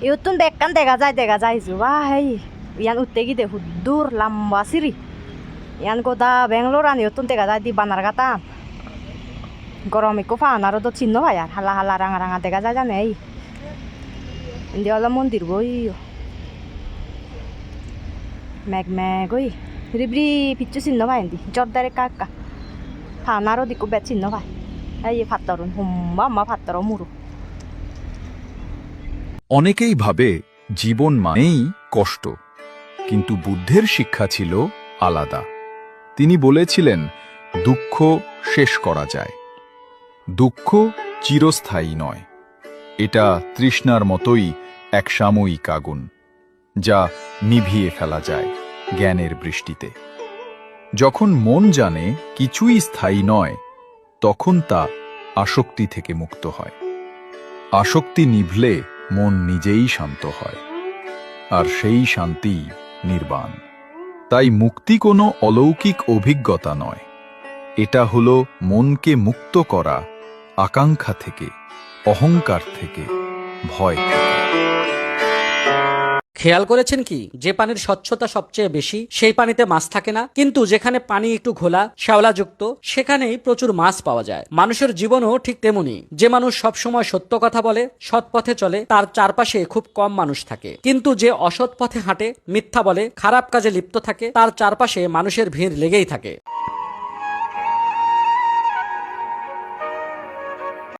ইউতুন বেকান দেখা যায় যুবা হেই ইয়ান উঠতে গিয়ে হুদ্দুর লম্বা সিঁড়ি ইয়ান গোদা বেঙ্গলোর আনি ইউতুন দেখা যায় দি বানার গাতা গরম একটু ফান আরো তো চিহ্ন ভাই আর হালা হালা রাঙা রাঙা দেখা যায় জানে এই ইন্দিয়া হলো মন্দির বই ম্যাগ ম্যাগ ওই রিবরি পিচ্ছু চিহ্ন ভাই ইন্দি জর্দারে কাকা ফান আরো দিকু বে চিহ্ন ভাই এই ফাত্তরুন হুম্বা মা ফাত্তর মুরু অনেকেই ভাবে জীবন মানেই কষ্ট, কিন্তু বুদ্ধের শিক্ষা ছিল আলাদা। তিনি বলেছিলেন দুঃখ শেষ করা যায়, দুঃখ চিরস্থায়ী নয়। এটা তৃষ্ণার মতোই এক সাময়িক আগুন, যা নিভিয়ে ফেলা যায় জ্ঞানের বৃষ্টিতে। যখন মন জানে কিছুই স্থায়ী নয়, তখন তা আসক্তি থেকে মুক্ত হয়। আসক্তি নিভলে মন নিজেই শান্ত হয়, আর সেই শান্তি নির্বাণ। তাই মুক্তি কোনো অলৌকিক অভিজ্ঞতা নয়, এটা হলো মনকে মুক্ত করা আকাঙ্ক্ষা থেকে, অহংকার থেকে, ভয় থেকে। খেয়াল করেছেন কি, যে পানির স্বচ্ছতা সবচেয়ে বেশি সেই পানিতে মাছ থাকে না, কিন্তু যেখানে পানি একটু ঘোলা শ্যাওলাযুক্ত সেখানেই প্রচুর মাছ পাওয়া যায়। মানুষের জীবনও ঠিক তেমনি। যে মানুষ সবসময় সত্য কথা বলে, সৎ পথে চলে, তার চারপাশে খুব কম মানুষ থাকে। কিন্তু যে অসৎ পথে হাঁটে, মিথ্যা বলে, খারাপ কাজে লিপ্ত থাকে, তার চারপাশে মানুষের ভিড় লেগেই থাকে।